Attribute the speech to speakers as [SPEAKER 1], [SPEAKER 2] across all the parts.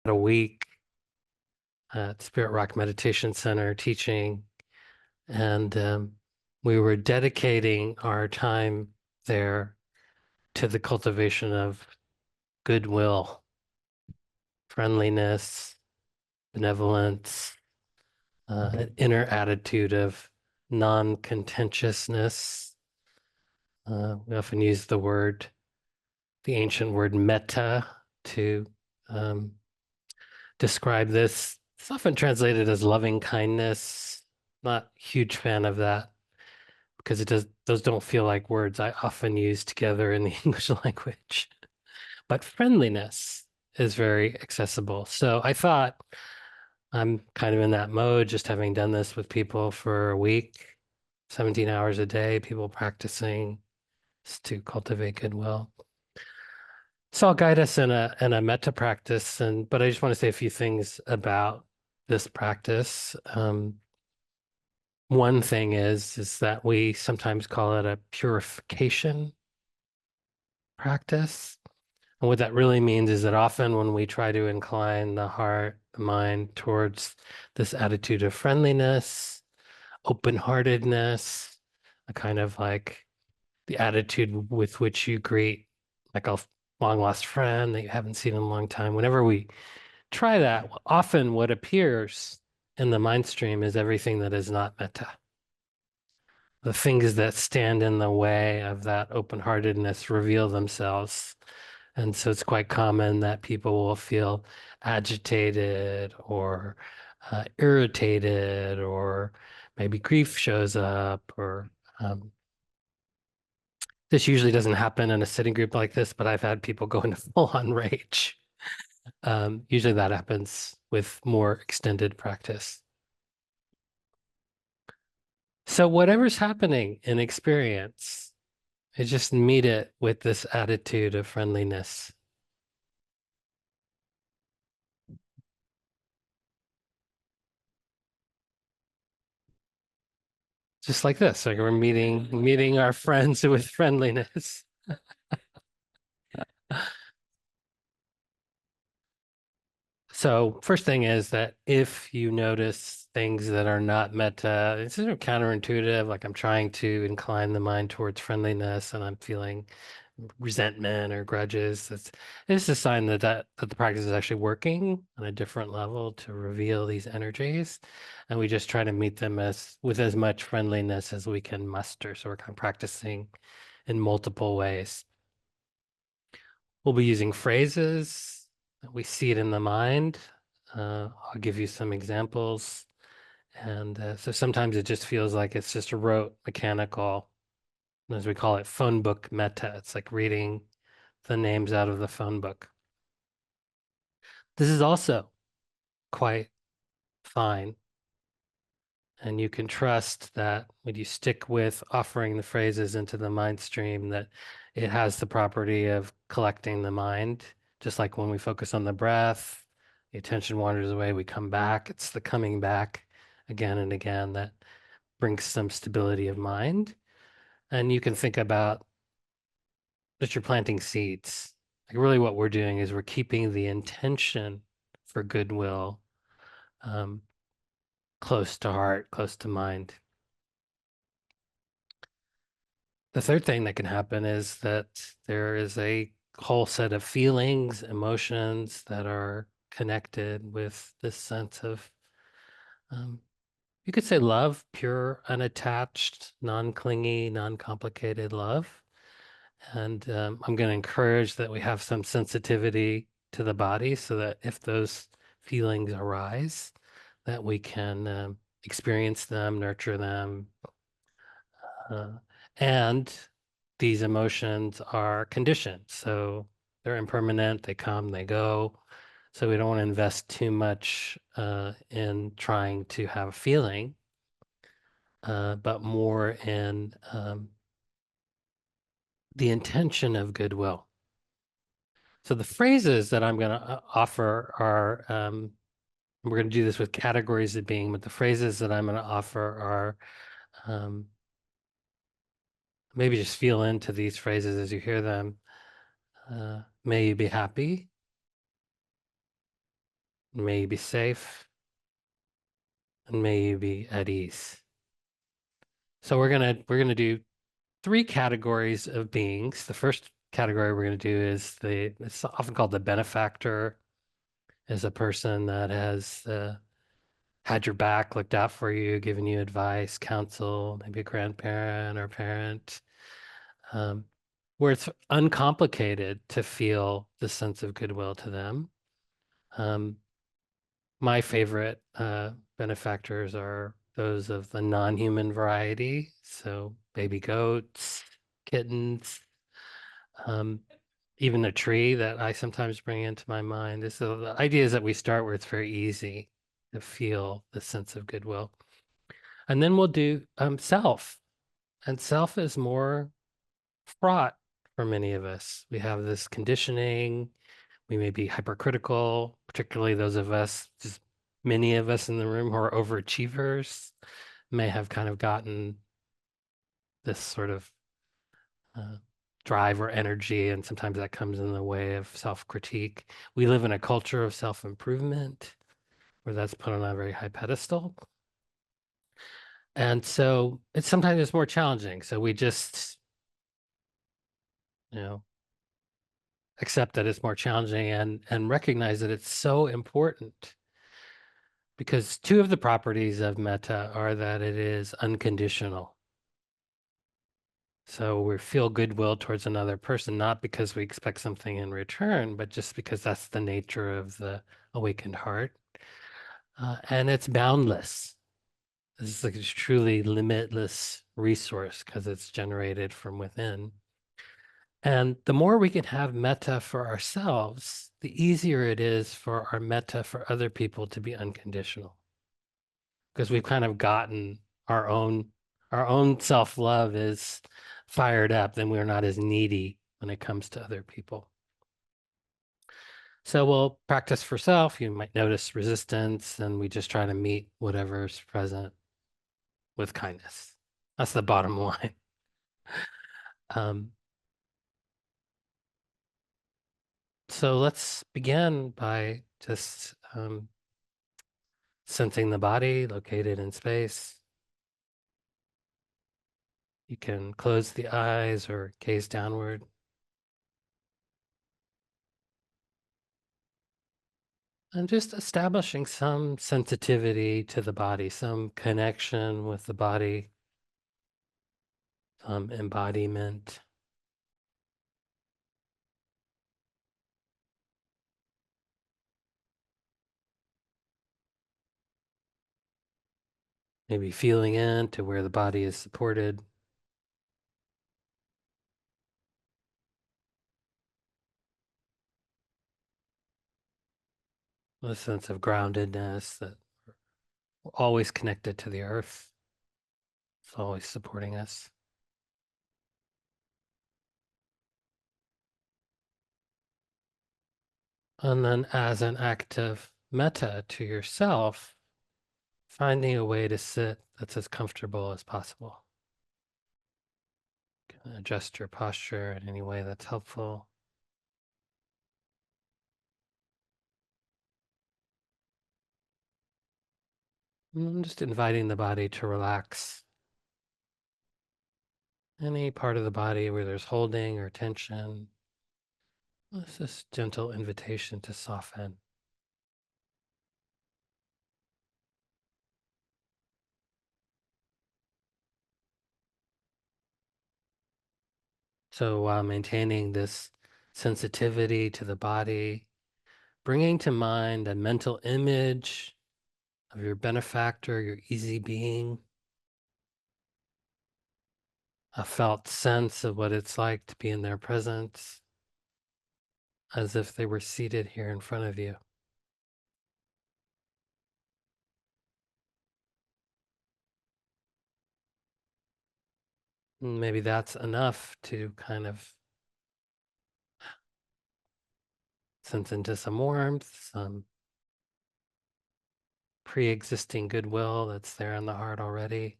[SPEAKER 1] a week at Spirit Rock Meditation Center teaching, and we were dedicating our time there to the cultivation of goodwill, friendliness, benevolence, an inner attitude of non-contentiousness. We often use the ancient word metta to describe this. It's often translated as loving kindness. Not a huge fan of that because those don't feel like words I often use together in the English language. But friendliness is very accessible. So I thought I'm kind of in that mode, just having done this with people for a week, 17 hours a day, people practicing to cultivate goodwill. So I'll guide us in a metta practice, but I just want to say a few things about this practice. One thing is that we sometimes call it a purification practice. And what that really means is that often when we try to incline the heart, the mind towards this attitude of friendliness, open-heartedness, a kind of like the attitude with which you greet like a long lost friend that you haven't seen in a long time. Whenever we try that, often what appears in the mind stream is everything that is not metta. The things that stand in the way of that open-heartedness reveal themselves. And so it's quite common that people will feel agitated or irritated, or maybe grief shows up, or this usually doesn't happen in a sitting group like this, but I've had people go into full-on rage. Usually that happens with more extended practice. So whatever's happening in experience, I just meet it with this attitude of friendliness. Just like this, like we're meeting our friends with friendliness. So first thing is that if you notice things that are not metta, it's sort of counterintuitive, like I'm trying to incline the mind towards friendliness and I'm feeling resentment or grudges. It's a sign that the practice is actually working on a different level to reveal these energies. And we just try to meet them with as much friendliness as we can muster. So we're kind of practicing in multiple ways. We'll be using phrases. We see it in the mind. I'll give you some examples. And so sometimes it just feels like it's just a rote, mechanical, as we call it, phone book metta. It's like reading the names out of the phone book. This is also quite fine. And you can trust that when you stick with offering the phrases into the mind stream, that it has the property of collecting the mind. Just like when we focus on the breath, the attention wanders away, we come back. It's the coming back again and again that brings some stability of mind. And you can think about that you're planting seeds. Like really what we're doing is we're keeping the intention for goodwill close to heart, close to mind. The third thing that can happen is that there is a whole set of feelings, emotions that are connected with this sense of, you could say love, pure, unattached, non-clingy, non-complicated love. And I'm going to encourage that we have some sensitivity to the body so that if those feelings arise, that we can experience them, nurture them. And these emotions are conditioned. So they're impermanent, they come, they go. So we don't want to invest too much in trying to have a feeling, but more in the intention of goodwill. So the phrases that I'm going to offer are, we're going to do this with categories of being, but the phrases that I'm going to offer are, maybe just feel into these phrases as you hear them. May you be happy. May you be safe, and may you be at ease. So we're gonna do three categories of beings. The first category we're going to do is it's often called the benefactor, is a person that has had your back, looked out for you, given you advice, counsel, maybe a grandparent or parent, um, where it's uncomplicated to feel the sense of goodwill to them. Um, my favorite benefactors are those of the non-human variety, so baby goats, kittens, um, even a tree that I sometimes bring into my mind. Is the idea is that we start where it's very easy to feel the sense of goodwill. And then we'll do self. And self is more fraught for many of us. We have this conditioning. We may be hypercritical, particularly those of us, just many of us in the room who are overachievers may have kind of gotten this sort of uh, drive or energy, and sometimes that comes in the way of self-critique. We live in a culture of self-improvement where that's put on a very high pedestal. And so sometimes it's more challenging. So we just, you know, accept that it's more challenging and recognize that it's so important, because two of the properties of metta are that it is unconditional. So we feel goodwill towards another person, not because we expect something in return, but just because that's the nature of the awakened heart. And it's boundless. This is like a truly limitless resource because it's generated from within. And the more we can have metta for ourselves, the easier it is for our metta for other people to be unconditional. Because we've kind of gotten our own self-love is fired up, then we're not as needy when it comes to other people. So we'll practice for self. You might notice resistance, and we just try to meet whatever's present with kindness. That's the bottom line. Um, so let's begin by just sensing the body located in space. You can close the eyes or gaze downward. And just establishing some sensitivity to the body, some connection with the body, some embodiment. Maybe feeling into where the body is supported. A sense of groundedness, that we're always connected to the earth. It's always supporting us. And then as an act of metta to yourself, finding a way to sit that's as comfortable as possible. You can adjust your posture in any way that's helpful. And just inviting the body to relax. Any part of the body where there's holding or tension, it's this gentle invitation to soften. So while maintaining this sensitivity to the body, bringing to mind a mental image of your benefactor, your easy being, a felt sense of what it's like to be in their presence, as if they were seated here in front of you. And maybe that's enough to kind of sense into some warmth, some pre-existing goodwill that's there in the heart already.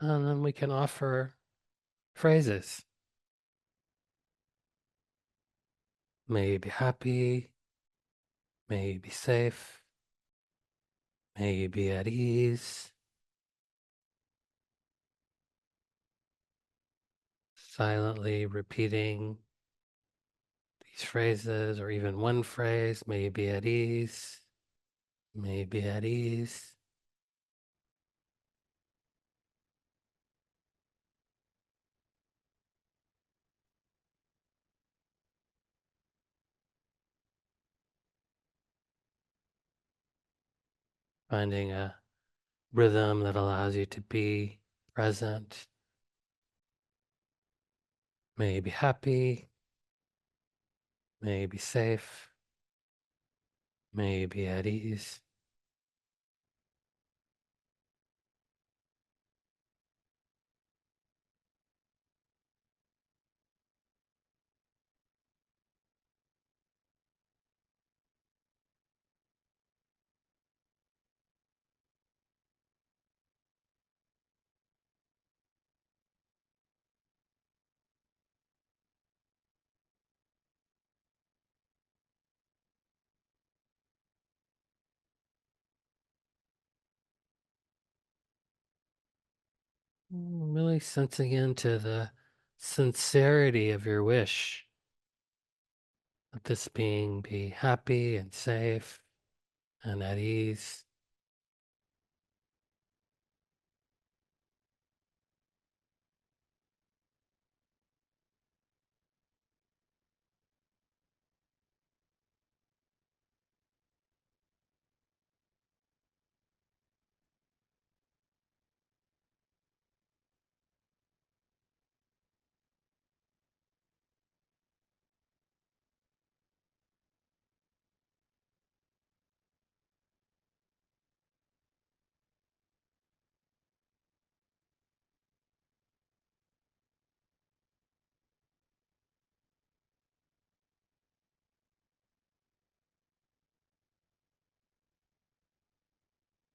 [SPEAKER 1] And then we can offer phrases. May you be happy. May you be safe. May you be at ease. Silently repeating these phrases or even one phrase. May you be at ease. May you be at ease. Finding a rhythm that allows you to be present. May you be happy. May you be safe. May you be at ease. Really sensing into the sincerity of your wish. Let this being be happy and safe and at ease.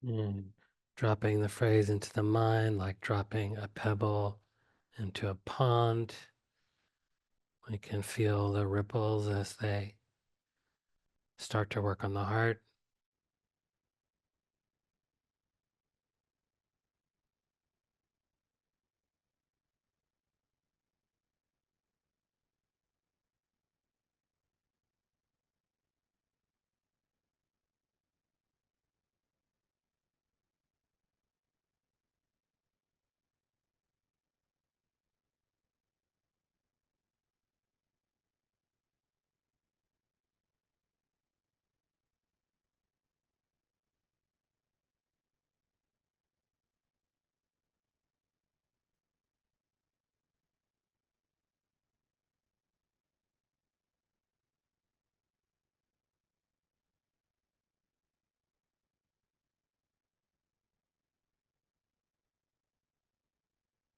[SPEAKER 1] And dropping the phrase into the mind like dropping a pebble into a pond. We can feel the ripples as they start to work on the heart.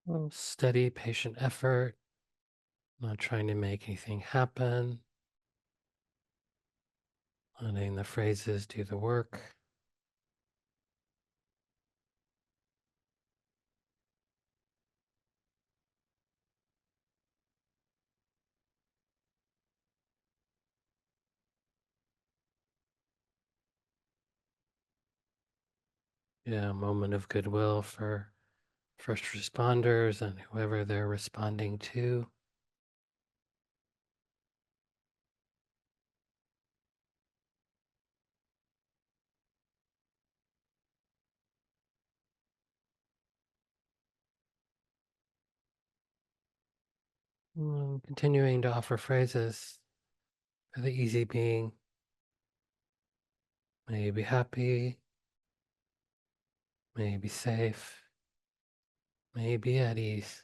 [SPEAKER 1] Well, steady, patient effort, not trying to make anything happen, letting the phrases do the work. Yeah, a moment of goodwill for first responders and whoever they're responding to. Continuing to offer phrases for the easy being. May you be happy. May you be safe. May you be at ease.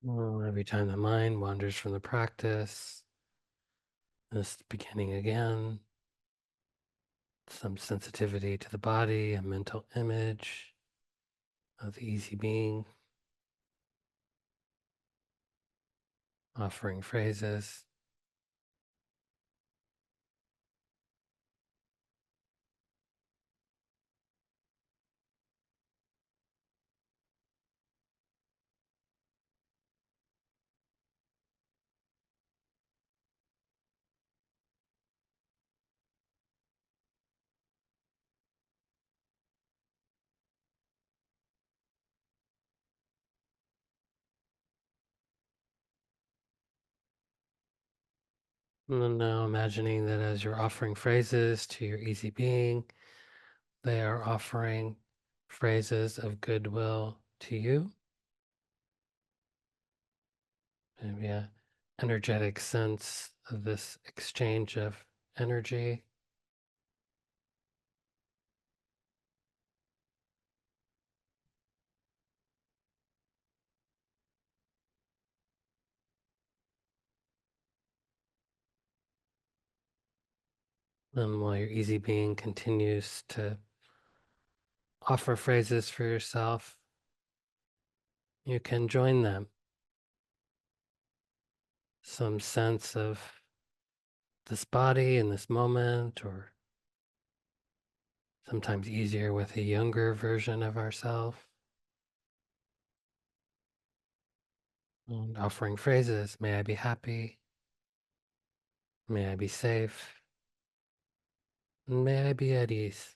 [SPEAKER 1] Well, every time the mind wanders from the practice, just beginning again, some sensitivity to the body, a mental image of the easy being, offering phrases. And then now imagining that as you're offering phrases to your easy being, they are offering phrases of goodwill to you. Maybe a energetic sense of this exchange of energy. And while your easy being continues to offer phrases for yourself, you can join them. Some sense of this body in this moment, or sometimes easier with a younger version of ourselves. And offering phrases, may I be happy, may I be safe, and may I be at ease.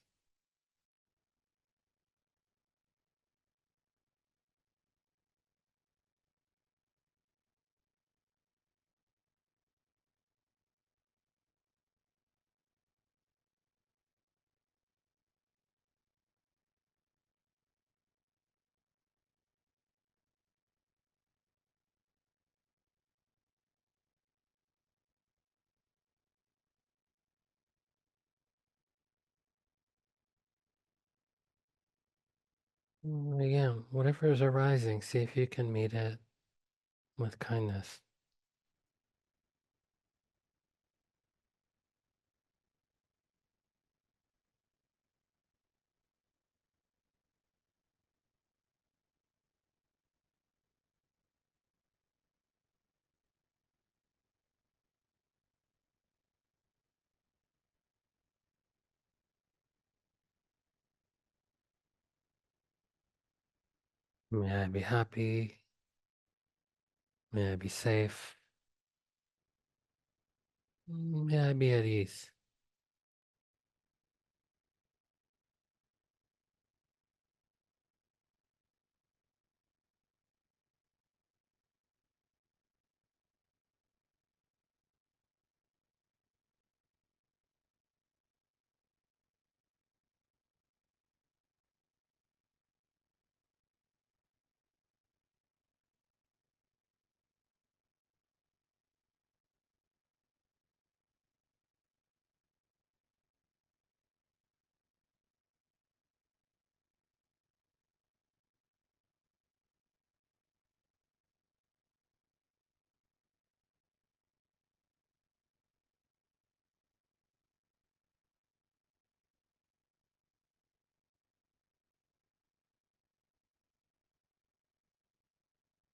[SPEAKER 1] Again, whatever is arising, see if you can meet it with kindness. May I be happy, may I be safe, may I be at ease.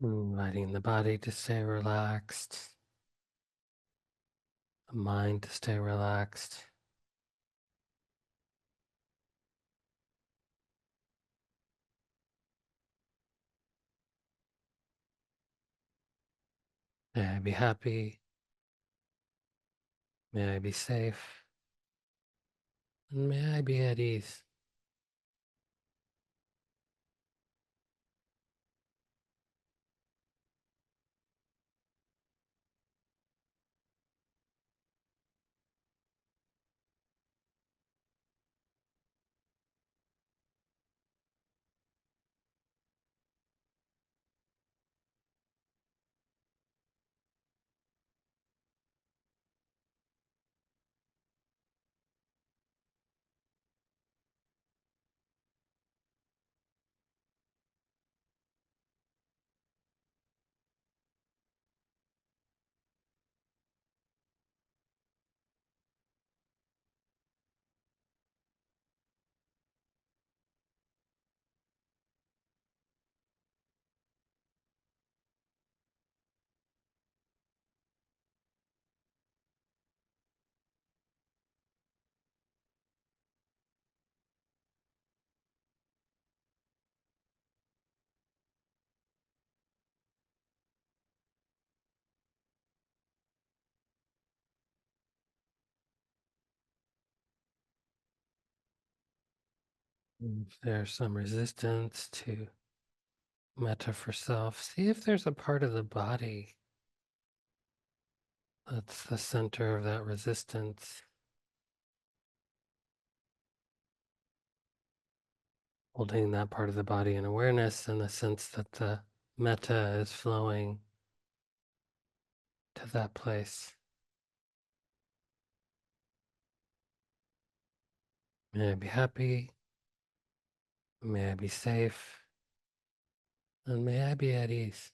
[SPEAKER 1] Inviting the body to stay relaxed, the mind to stay relaxed. May I be happy, may I be safe, and may I be at ease. If there's some resistance to metta for self, see if there's a part of the body that's the center of that resistance. Holding that part of the body in awareness in the sense that the metta is flowing to that place. May I be happy, may I be safe, and may I be at ease.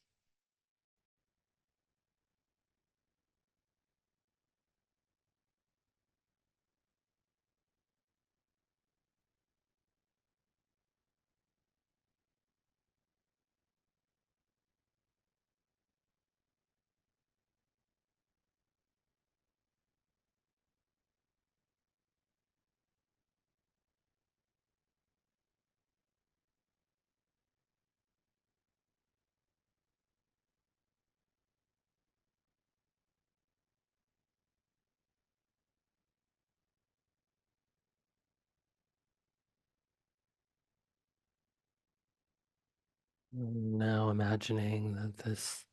[SPEAKER 1] Now imagining that this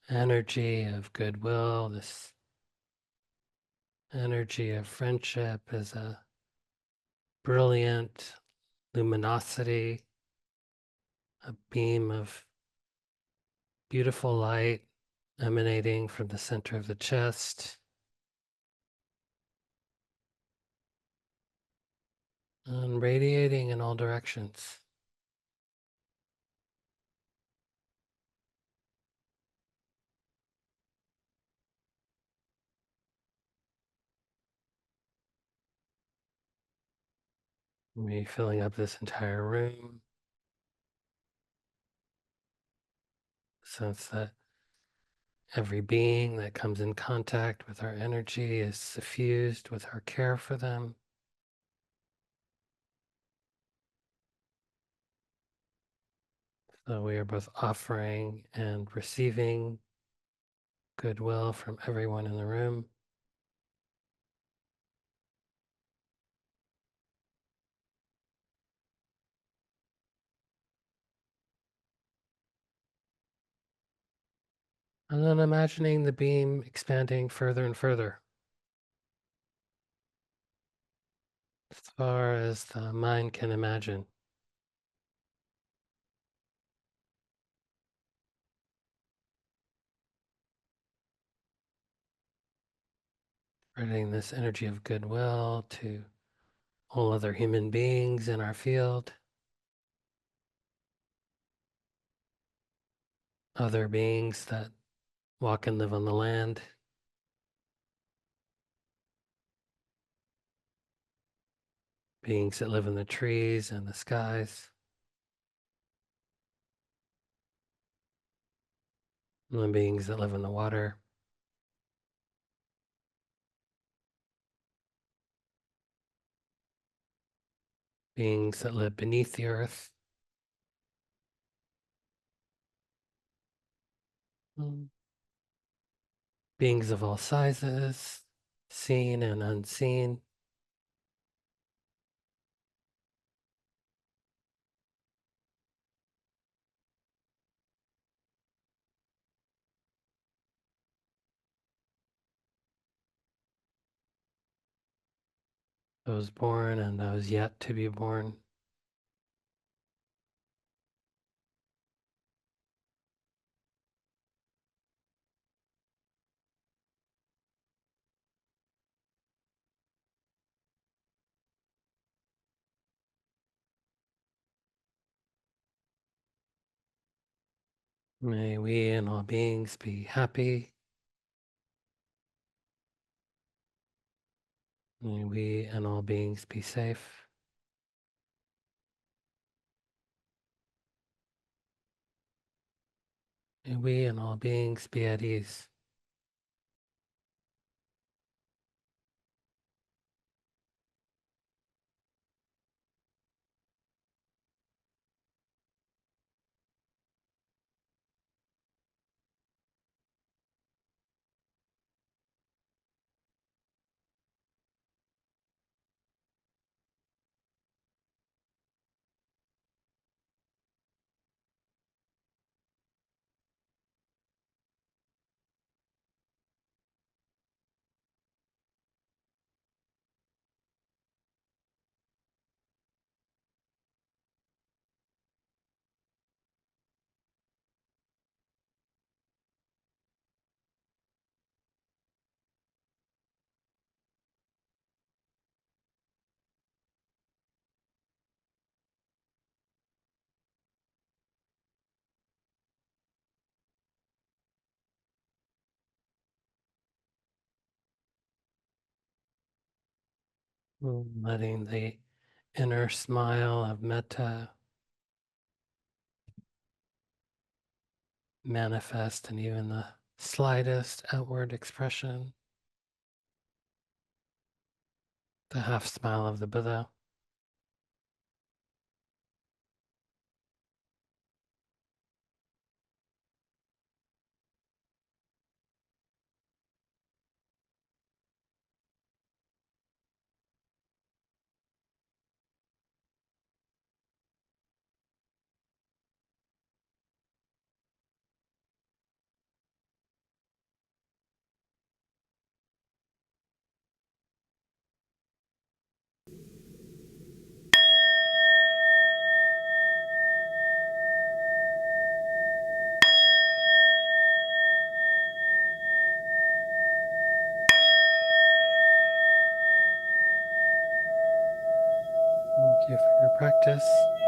[SPEAKER 1] energy of goodwill, this energy of friendship is a brilliant luminosity, a beam of beautiful light emanating from the center of the chest and radiating in all directions. Me filling up this entire room. Sense that every being that comes in contact with our energy is suffused with our care for them. So we are both offering and receiving goodwill from everyone in the room. And then imagining the beam expanding further and further, as far as the mind can imagine. Spreading this energy of goodwill to all other human beings in our field, other beings that walk and live on the land, beings that live in the trees and the skies, and the beings that live in the water, beings that live beneath the earth, beings of all sizes, seen and unseen. Those born and those yet to be born. May we and all beings be happy. May we and all beings be safe. May we and all beings be at ease. letting the inner smile of metta manifest in even the slightest outward expression, the half smile of the Buddha. Thank you for your practice.